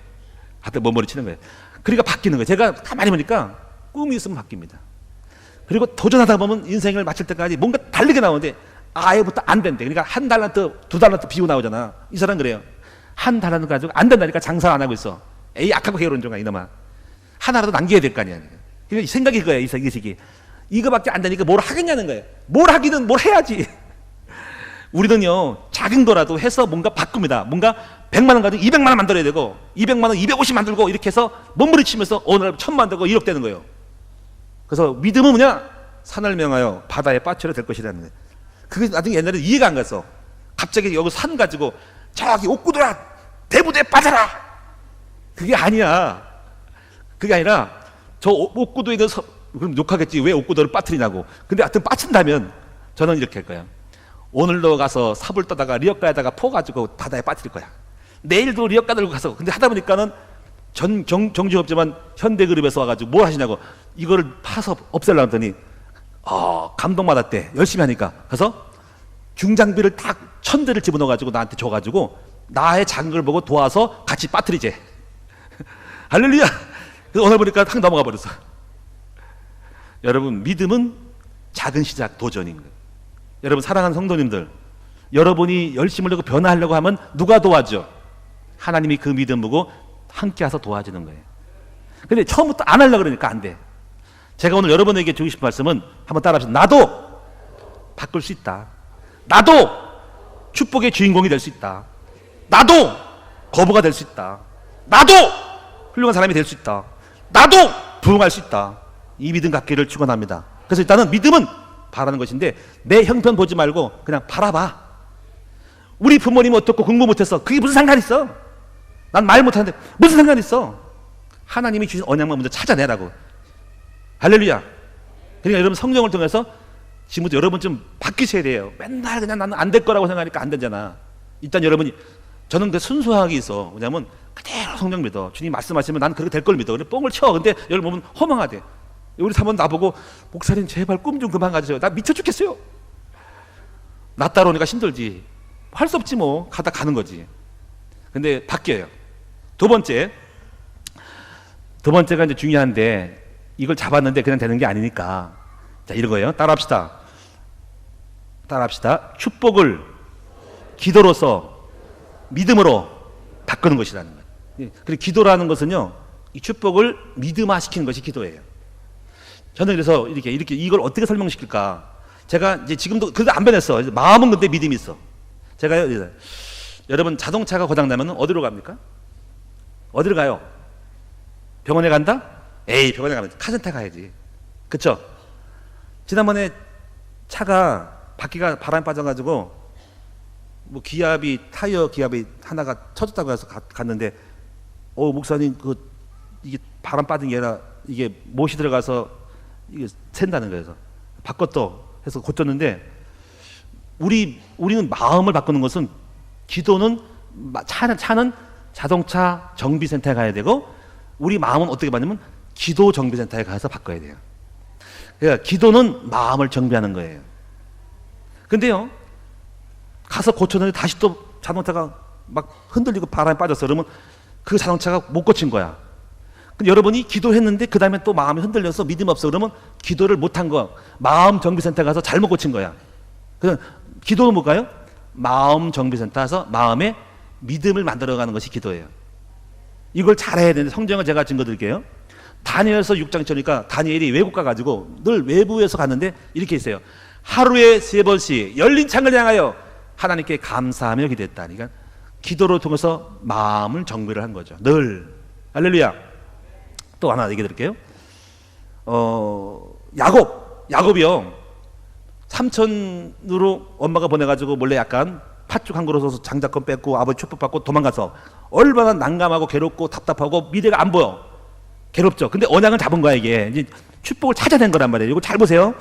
하여튼 머리 치는 거예요. 그러니까 바뀌는 거예요. 제가 가만히 보니까 꿈이 있으면 바뀝니다. 그리고 도전하다 보면 인생을 마칠 때까지 뭔가 다르게 나오는데 아예부터 안 된대. 그러니까 1달란트, 2달란트 비우 나오잖아. 이 사람 그래요. 1달란트 가지고 안 된다니까 장사 안 하고 있어. 에이 악하고 게으른종아 이놈아. 하나라도 남겨야 될 거 아니야. 그러니까 생각이 그거예요. 이 새끼. 이거밖에 안 되니까 뭘 하겠냐는 거예요. 뭘 하기는 뭘 해야지. 우리는요 작은 거라도 해서 뭔가 바꿉니다. 뭔가 100만 원 가지고 200만 원 만들어야 되고 200만 원 250 만들고 이렇게 해서 몸부림치면서 어느 날 1000만 되고 1억 되는 거예요. 그래서 믿음은 뭐냐? 산을 명하여 바다에 빠뜨려 될 것이라는 거예요. 그게 나중에 옛날에 이해가 안 갔어. 갑자기 여기 산 가지고 저기 옥구들아 대부대에 빠져라. 그게 아니야. 그게 아니라 저 옥구도에 대해서 그럼 욕하겠지. 왜 옥구도를 빠뜨리냐고. 근데 하여튼 빠진다면 저는 이렇게 할 거야. 오늘도 가서 삽을 떠다가 리어가에다가 퍼가지고 바다에 빠뜨릴 거야. 내일도 리어가 들고 가서. 근데 하다 보니까는 정주업지만 현대그룹에서 와가지고 뭘 하시냐고 이거를 파서 없애려고 했더니 감동받았대. 열심히 하니까. 그래서 중장비를 딱 1000대를 집어넣어가지고 나한테 줘가지고 나의 작은 걸 보고 도와서 같이 빠뜨리재. 할렐루야. 그래서 오늘 보니까 탁 넘어가 버렸어. 여러분 믿음은 작은 시작 도전인 거예요. 여러분 사랑하는 성도님들, 여러분이 열심을 내고 변화하려고 하면 누가 도와줘? 하나님이 그 믿음 보고 함께 와서 도와주는 거예요. 근데 처음부터 안 하려고 그러니까 안 돼. 제가 오늘 여러분에게 주고 싶은 말씀은 한번 따라 합시다. 나도 바꿀 수 있다. 나도 축복의 주인공이 될 수 있다. 나도 거부가 될 수 있다. 나도 훌륭한 사람이 될 수 있다. 나도 부흥할 수 있다. 이 믿음 갖기를 축원합니다. 그래서 일단은 믿음은 바라는 것인데 내 형편 보지 말고 그냥 바라봐. 우리 부모님 어떻고 공부 못했어. 그게 무슨 상관 있어? 난 말 못하는데 무슨 상관 있어? 하나님이 주신 언약만 먼저 찾아내라고. 할렐루야. 그러니까 여러분 성령을 통해서 지금부터 여러분 좀 바뀌셔야 돼요. 맨날 그냥 나는 안 될 거라고 생각하니까 안 되잖아. 일단 여러분이, 저는 그 순수하게 있어. 왜냐면 그대로 성령 믿어. 주님 말씀하시면 난 그렇게 될 걸 믿어. 그래 뻥을 쳐. 근데 여러분 보면 허망하대. 우리 사모님 나보고 목사님 제발 꿈 좀 그만 가주세요. 나 미쳐 죽겠어요. 나 따라오니까 힘들지. 할 수 없지 뭐. 가다 가는 거지. 근데 바뀌어요. 두 번째가 이제 중요한데 이걸 잡았는데 그냥 되는 게 아니니까. 자, 이런 거예요. 따라합시다. 축복을 기도로서 믿음으로 바꾸는 것이라는 거예요. 그리고 기도라는 것은요, 이 축복을 믿음화시키는 것이 기도예요. 저는 그래서 이렇게 이걸 어떻게 설명시킬까? 제가 이제 지금도 그래도 안 변했어. 마음은 근데 믿음이 있어. 제가요, 여러분 자동차가 고장 나면 어디로 갑니까? 어디로 가요? 병원에 간다? 에이, 병원에 가면 카센터 가야지. 그쵸? 지난번에 차가 바퀴가 바람이 빠져가지고 뭐 타이어 기압이 하나가 터졌다고 해서 갔는데, 목사님 이게 바람 빠진 게 아니라 이게 못이 들어가서 이게 샌다는 거예요. 바꿨더 해서 고쳤는데, 우리는 마음을 바꾸는 것은, 기도는 차는 자동차 정비센터에 가야 되고, 우리 마음은 어떻게 받냐면 기도 정비센터에 가서 바꿔야 돼요. 그러니까 기도는 마음을 정비하는 거예요. 근데요, 가서 고쳤는데 다시 또 자동차가 막 흔들리고 바람에 빠졌어. 그러면 그 자동차가 못 고친 거야. 근데 여러분이 기도했는데 그 다음에 또 마음이 흔들려서 믿음 없어. 그러면 기도를 못한 거, 마음 정비센터 가서 잘못 고친 거야. 그래서 기도는 뭘까요? 마음 정비센터 가서 마음에 믿음을 만들어가는 것이 기도예요. 이걸 잘해야 되는데, 성경을 제가 증거 드릴게요. 다니엘서 6장 쳐니까 다니엘이 외국 가가지고 늘 외부에서 갔는데 이렇게 있어요. 하루에 3번씩 열린 창을 향하여 하나님께 감사하며 기도했다. 그러니까 기도를 통해서 마음을 정비를 한 거죠. 늘. 할렐루야. 또 하나 얘기 드릴게요. 야곱이요, 삼촌으로 엄마가 보내가지고 몰래 약간 팥죽 한 그릇 써서 장자권 뺏고 아버지 축복 받고 도망가서 얼마나 난감하고 괴롭고 답답하고 미래가 안 보여. 괴롭죠. 근데 언약을 잡은 거야. 이게 이제 축복을 찾아낸 거란 말이에요. 이거 잘 보세요.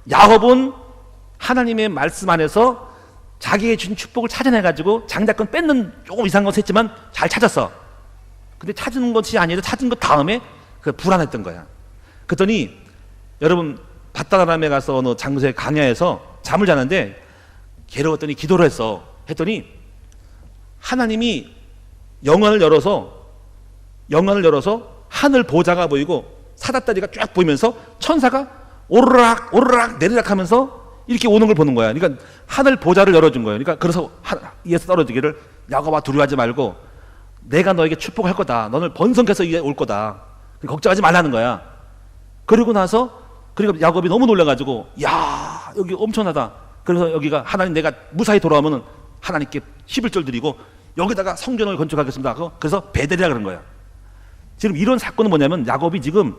야곱은 하나님의 말씀 안에서 자기의 준 축복을 찾아내가지고 장자권 뺏는 조금 이상한 것을 했지만 잘 찾았어. 근데 찾은 것이 아니라 찾은 것 다음에 그 불안했던 거야. 그랬더니 여러분, 바다나람에 가서 어느 장소에 강야에서 잠을 자는데 괴로웠더니 기도를 했더니 하나님이 영안을 열어서 하늘 보좌가 보이고 사다다리가 쫙 보이면서 천사가 오르락 오르락 내리락 하면서 이렇게 오는 걸 보는 거야. 그러니까 하늘 보좌를 열어준 거예요. 그러니까 그래서 위에서 떨어지기를, 야곱아 두려워하지 말고 내가 너에게 축복할 거다. 너를 번성해서 올 거다. 걱정하지 말라는 거야. 그리고 나서 그러니까 야곱이 너무 놀라가지고, 야, 여기 엄청나다. 그래서 여기가 하나님, 내가 무사히 돌아오면 하나님께 11절 드리고 여기다가 성전을 건축하겠습니다. 그래서 베델이라 그런 거야. 지금 이런 사건은 뭐냐면 야곱이 지금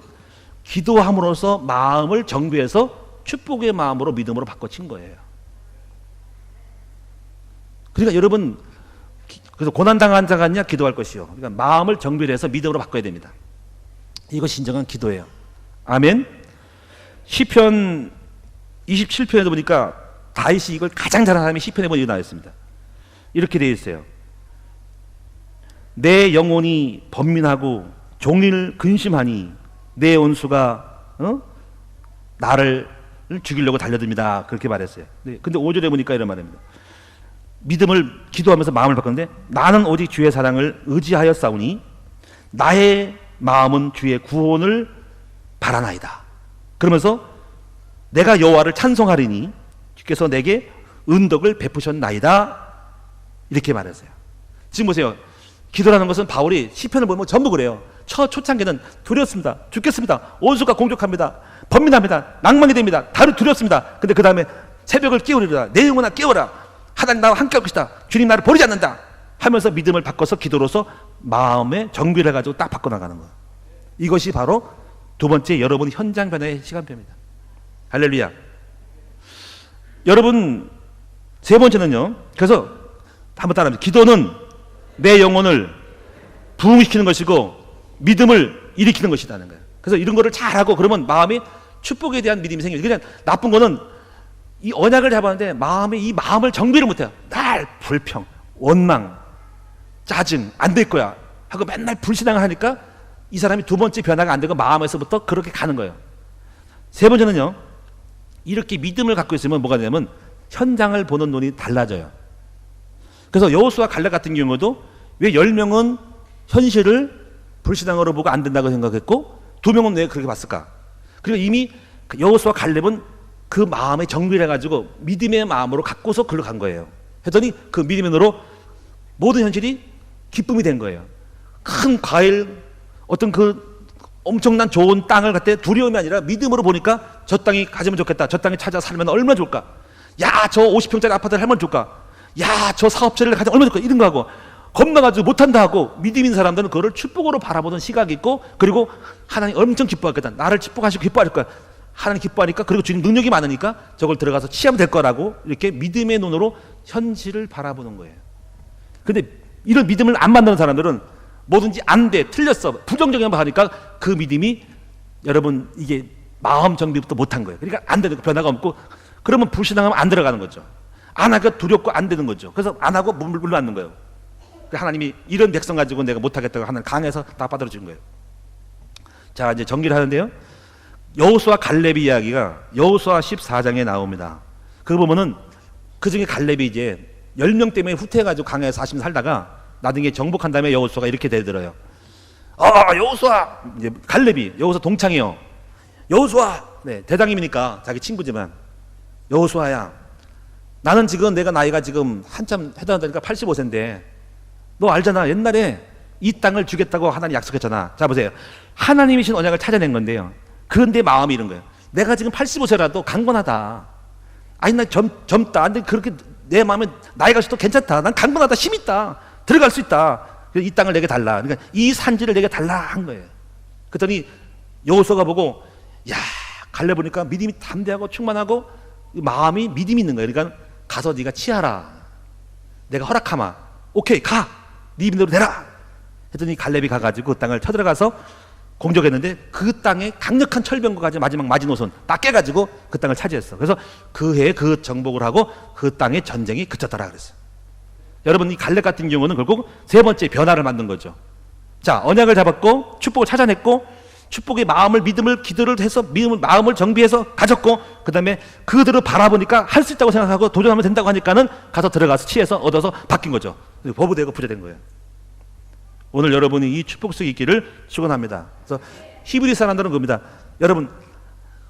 기도함으로써 마음을 정비해서 축복의 마음으로 믿음으로 바꿔친 거예요. 그러니까 여러분, 그래서 고난당한 자가 아니냐 기도할 것이요. 그러니까 마음을 정비해서 믿음으로 바꿔야 됩니다. 이것이 진정한 기도예요. 아멘. 시편 27편에도 보니까 다윗이 이걸 가장 잘하는 사람이 시편에 보니 나와 있습니다. 이렇게 되어 있어요. 내 영혼이 번민하고 종일 근심하니 내 원수가 나를 죽이려고 달려듭니다. 그렇게 말했어요. 근데 5절에 보니까 이런 말입니다. 믿음을 기도하면서 마음을 바꿨는데, 나는 오직 주의 사랑을 의지하여 싸우니 나의 마음은 주의 구원을 바라나이다. 그러면서 내가 여호와를 찬송하리니 주께서 내게 은덕을 베푸셨나이다. 이렇게 말했어요. 지금 보세요. 기도라는 것은 바울이 시편을 보면 전부 그래요. 초창기는 두렵습니다. 죽겠습니다. 원수가 공격합니다. 번민합니다. 낭만이 됩니다. 다들 두렵습니다. 근데 그 다음에 새벽을 깨우리라. 내 영혼아 깨워라. 하나님 나와 함께 할 것이다. 주님 나를 버리지 않는다. 하면서 믿음을 바꿔서 기도로서 마음의 정비를 해가지고 딱 바꿔나가는 거예요. 이것이 바로 두 번째 여러분 현장 변화의 시간표입니다. 할렐루야. 여러분 세 번째는요. 그래서 한번 따라합니다. 기도는 내 영혼을 부흥시키는 것이고 믿음을 일으키는 것이라는 거예요. 그래서 이런 거를 잘하고 그러면 마음이 축복에 대한 믿음이 생겨요. 그냥 나쁜 거는 이 언약을 잡았는데 이 마음을 정비를 못해요. 날 불평, 원망, 짜증, 안 될 거야 하고 맨날 불신앙을 하니까 이 사람이 두 번째 변화가 안 되고 마음에서부터 그렇게 가는 거예요. 세 번째는요. 이렇게 믿음을 갖고 있으면 뭐가 되냐면 현장을 보는 눈이 달라져요. 그래서 여호수아 갈렙 같은 경우도 왜 10명은 현실을 불신앙으로 보고 안 된다고 생각했고 2명은 왜 그렇게 봤을까? 그리고 이미 여호수아 갈렙은 그 마음에 정비를 해가지고 믿음의 마음으로 갖고서 글로 간 거예요. 했더니 그 믿음의 눈으로 모든 현실이 기쁨이 된 거예요. 큰 과일, 어떤 그 엄청난 좋은 땅을 갖다 두려움이 아니라 믿음으로 보니까 저 땅이 가지면 좋겠다. 저 땅에 찾아 살면 얼마나 좋을까? 야, 저 50평짜리 아파트를 하면 좋을까? 야, 저 사업체를 가지면 얼마나 좋을까? 이런 거 하고 겁나가지고 못한다 하고 믿음 있는 사람들은 그거를 축복으로 바라보는 시각이 있고 그리고 하나님 엄청 기뻐하겠다. 나를 축복하시고 기뻐할 거야. 하나님 기뻐하니까 그리고 주님 능력이 많으니까 저걸 들어가서 취하면 될 거라고 이렇게 믿음의 눈으로 현실을 바라보는 거예요. 근데 이런 믿음을 안 만드는 사람들은 뭐든지 안 돼, 틀렸어, 부정적인 거 하니까 그 믿음이 여러분 이게 마음 정비부터 못한 거예요. 그러니까 안 되는 거, 변화가 없고 그러면 불신앙하면 안 들어가는 거죠. 안 하기가 두렵고 안 되는 거죠. 그래서 안 하고 물러 앉는 거예요. 하나님이 이런 백성 가지고 내가 못하겠다고 하는 강에서 다 빠뜨려 준 거예요. 자, 이제 정리를 하는데요. 여호수아 갈렙의 이야기가 여호수아 14장에 나옵니다. 그거 보면은 그 중에 갈렙이 이제 10명 때문에 후퇴해가지고 강에서 40년 살다가 나중에 정복한 다음에 여호수아가 이렇게 되더래요. 여호수아, 이제 갈렙이 여호수아 동창이요. 여호수아, 네, 대장님이니까 자기 친구지만 여호수아야, 나는 지금 내가 나이가 지금 한참 해당한다니까 85세인데 너 알잖아. 옛날에 이 땅을 주겠다고 하나님 약속했잖아. 자, 보세요. 하나님이신 언약을 찾아낸 건데요. 그런데 마음이 이런 거예요. 내가 지금 85세라도 강건하다. 아니, 나 젊다. 근데 그렇게 내 마음에 나이가 있어도 괜찮다. 난 강건하다. 힘 있다. 들어갈 수 있다. 이 땅을 내게 달라. 그러니까 이 산지를 내게 달라 한 거예요. 그랬더니 여호수아가 보고, 야, 갈렙 보니까 믿음이 담대하고 충만하고 마음이 믿음이 있는 거예요. 그러니까 가서 네가 취하라. 내가 허락하마. 오케이, 가. 네 믿음대로 되라. 했더니 갈렙이 가가지고 그 땅을 쳐들어가서 공격했는데 그 땅에 강력한 철병거까지 마지막 마지노선 딱 깨가지고 그 땅을 차지했어. 그래서 그 해에 그 정복을 하고 그 땅의 전쟁이 그쳤더라 그랬어요. 여러분, 이 갈렙 같은 경우는 결국 세 번째 변화를 만든 거죠. 자, 언약을 잡았고 축복을 찾아냈고 축복의 마음을 믿음을 기도를 해서 마음을 정비해서 가졌고 그 다음에 그들을 바라보니까 할 수 있다고 생각하고 도전하면 된다고 하니까는 가서 들어가서 취해서 얻어서 바뀐 거죠. 보부되고 부자된 거예요. 오늘 여러분이 이 축복 속에 있기를 축원합니다. 그래서 히브리 사람들은 겁니다. 여러분,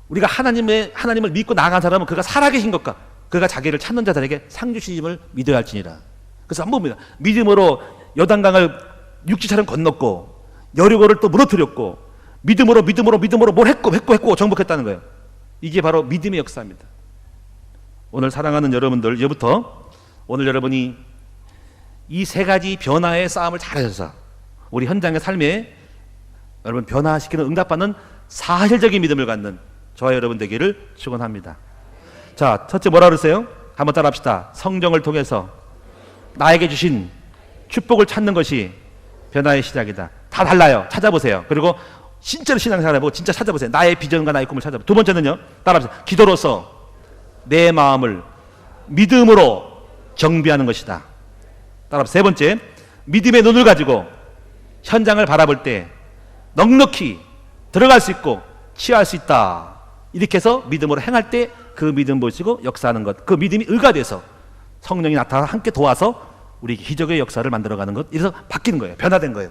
우리가 하나님을 믿고 나아간 사람은 그가 살아계신 것과 그가 자기를 찾는 자들에게 상 주심을 믿어야 할지니라. 그래서 한번 봅니다. 믿음으로 요단강을 육지처럼 건넜고 여리고를 또 무너뜨렸고 믿음으로 뭘 했고 정복했다는 거예요. 이게 바로 믿음의 역사입니다. 오늘 사랑하는 여러분들, 이제부터 오늘 여러분이 이 세 가지 변화의 싸움을 잘하셔서 우리 현장의 삶에 여러분 변화시키는 응답받는 사실적인 믿음을 갖는 저와 여러분 되기를 축원합니다. 자, 첫째 뭐라 그랬어요? 한번 따라합시다. 성경을 통해서 나에게 주신 축복을 찾는 것이 변화의 시작이다. 다 달라요. 찾아보세요. 그리고 진짜로 신앙생활 해보고 진짜 찾아보세요. 나의 비전과 나의 꿈을 찾아보세요. 두 번째는요, 따라합시다. 기도로서 내 마음을 믿음으로 정비하는 것이다. 따라합시다. 세 번째, 믿음의 눈을 가지고 현장을 바라볼 때 넉넉히 들어갈 수 있고 취할 수 있다. 이렇게 해서 믿음으로 행할 때 그 믿음 보시고 역사하는 것, 그 믿음이 의가 돼서 성령이 나타나 함께 도와서 우리 기적의 역사를 만들어가는 것, 이래서 바뀌는 거예요. 변화된 거예요.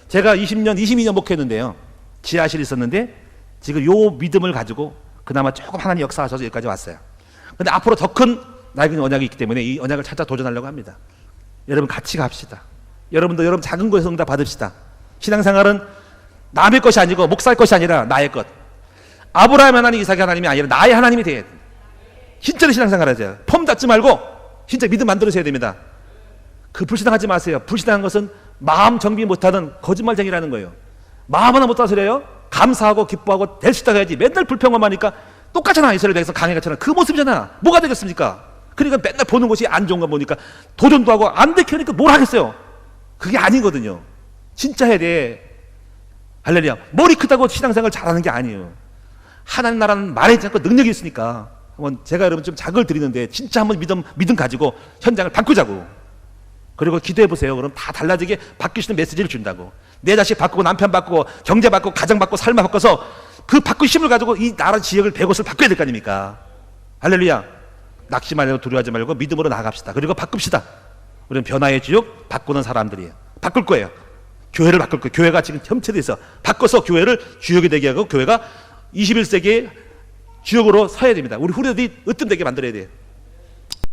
제가 22년 목회했는데요. 지하실에 있었는데 지금 요 믿음을 가지고 그나마 조금 하나님 역사하셔서 여기까지 왔어요. 근데 앞으로 더 큰 나에게 언약이 있기 때문에 이 언약을 찾아 도전하려고 합니다. 여러분 같이 갑시다. 여러분도 여러분 작은 거에서 응답 받읍시다. 신앙생활은 남의 것이 아니고 목사의 것이 아니라 나의 것. 아브라함 하나님, 이삭의 하나님이 아니라 나의 하나님이 돼야 돼요. 진짜로 신앙생활 하세요. 폼 잡지 말고 진짜 믿음 만들으셔야 됩니다. 그 불신앙하지 마세요. 불신앙한 것은 마음 정비 못하는 거짓말쟁이라는 거예요. 마음 하나 못 다스려요? 감사하고 기뻐하고 될 수 있다 해야지. 맨날 불평만 하니까 똑같잖아. 이스라엘 백성 강해갔잖아. 그 모습이잖아. 뭐가 되겠습니까? 그러니까 맨날 보는 것이 안 좋은 거 보니까 도전도 하고 안 되니까 뭘 하겠어요? 그게 아니거든요. 진짜 해야 돼. 할렐루야. 머리 크다고 신앙생활 잘하는 게 아니에요. 하나님 나라는 말하지 않고 능력이 있으니까. 한번 제가 여러분 좀 자극을 드리는데 진짜 한번 믿음 가지고 현장을 바꾸자고. 그리고 기도해 보세요. 그럼 다 달라지게 바뀔 수 있는 메시지를 준다고. 내 자식 바꾸고 남편 바꾸고 경제 바꾸고 가정 바꾸고 삶을 바꿔서 그 바꿀 힘을 가지고 이 나라 지역을 100곳을 바꿔야 될 거 아닙니까? 할렐루야. 낙심하지 말고 두려워하지 말고 믿음으로 나갑시다. 그리고 바꿉시다. 우리는 변화의 주역 바꾸는 사람들이에요. 바꿀 거예요. 교회를 바꿀 거예요. 교회가 지금 혐체돼 있어. 바꿔서 교회를 주역이 되게 하고 교회가 21세기의 주역으로 서야 됩니다. 우리 후대들이 으뜸되게 만들어야 돼요.